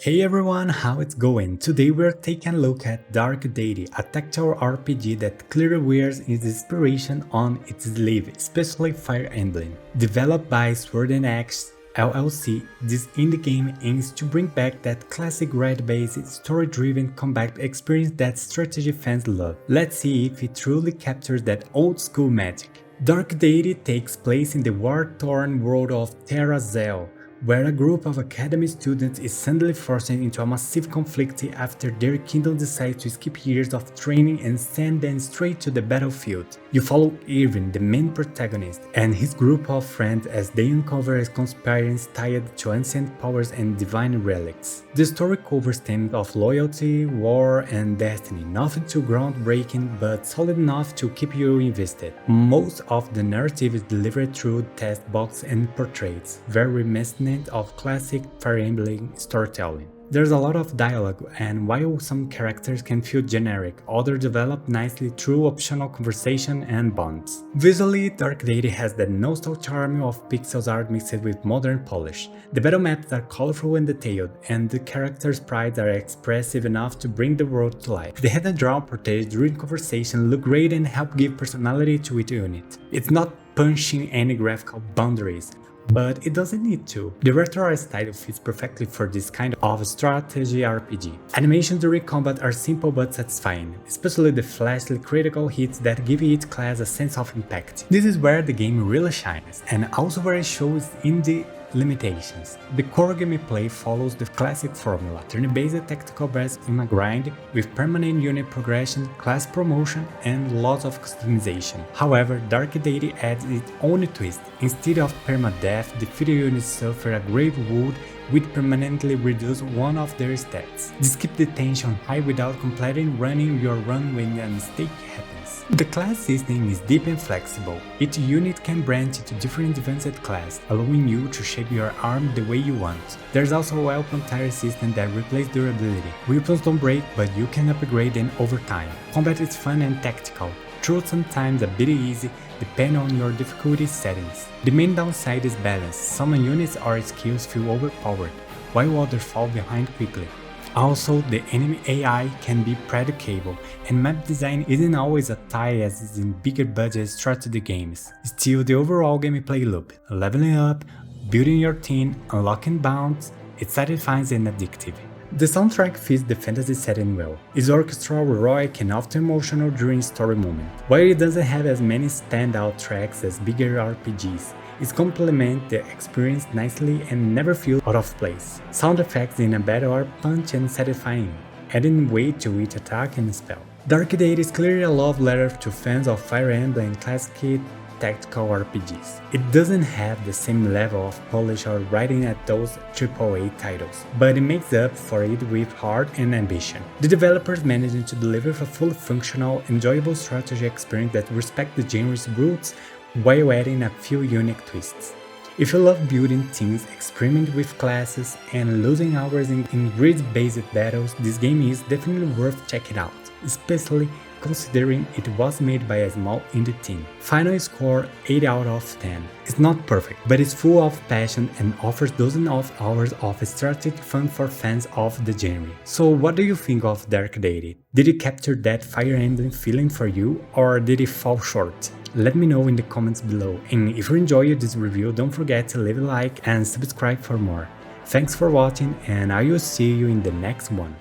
Hey everyone, how it's going? Today we're taking a look at Dark Deity, a tactile RPG that clearly wears its inspiration on its sleeve, especially Fire Emblem. Developed by Sword and Axe LLC, this indie game aims to bring back that classic red-based, story-driven combat experience that strategy fans love. Let's see if it truly captures that old-school magic. Dark Deity takes place in the war-torn world of Terra Zell, where a group of academy students is suddenly forced into a massive conflict after their kingdom decides to skip years of training and send them straight to the battlefield. You follow Irvin, the main protagonist, and his group of friends as they uncover conspiracies tied to ancient powers and divine relics. The story covers themes of loyalty, war, and destiny, nothing too groundbreaking but solid enough to keep you invested. Most of the narrative is delivered through text box and portraits, very reminiscent of classic Fire Emblem storytelling. There's a lot of dialogue, and while some characters can feel generic, others develop nicely through optional conversation and bonds. Visually, Dark Deity has the nostalgic charm of pixel art mixed with modern polish. The battle maps are colorful and detailed, and the characters' sprites are expressive enough to bring the world to life. The hand drawn portraits during conversation look great and help give personality to each unit. It's not punching any graphical boundaries, but it doesn't need to. The retro style fits perfectly for this kind of strategy RPG. Animations during combat are simple but satisfying, especially the flashy critical hits that give each class a sense of impact. This is where the game really shines, and also where it shows in the limitations. The core gameplay follows the classic formula, turn-based tactical based on a grind with permanent unit progression, class promotion, and lots of customization. However, Dark Deity adds its own twist. Instead of permadeath, defeated units suffer a grave wound which permanently reduce one of their stats. This keeps the tension high without completely running your run when a mistake happens. The class system is deep and flexible. Each unit can branch into different advanced classes, allowing you to shape your arm the way you want. There's also a weapon tier system that replaces durability. Weapons don't break, but you can upgrade them over time. Combat is fun and tactical, though sometimes a bit easy depending on your difficulty settings. The main downside is balance. Some units or skills feel overpowered, while others fall behind quickly. Also, the enemy AI can be predictable, and map design isn't always as tight as in bigger budget strategy games. Still, the overall gameplay loop, leveling up, building your team, unlocking bounds, it's satisfying and addictive. The soundtrack fits the fantasy setting well. It's orchestral, heroic, and often emotional during story moments. While it doesn't have as many standout tracks as bigger RPGs, it complements the experience nicely and never feels out of place. Sound effects in a battle are punchy and satisfying, adding weight to each attack and spell. Dark Deity is clearly a love letter to fans of Fire Emblem and classic tactical RPGs. It doesn't have the same level of polish or writing as those AAA titles, but it makes up for it with heart and ambition. The developers managed to deliver a fully functional, enjoyable strategy experience that respects the genre's roots while adding a few unique twists. If you love building teams, experimenting with classes, and losing hours in grid-based battles, this game is definitely worth checking out, especially considering it was made by a small indie team. Final score 8 out of 10. It's not perfect, but it's full of passion and offers dozens of hours of strategic fun for fans of the genre. So what do you think of Dark Deity? Did it capture that Fire Emblem feeling for you, or did it fall short? Let me know in the comments below, and if you enjoyed this review, don't forget to leave a like and subscribe for more. Thanks for watching, and I will see you in the next one.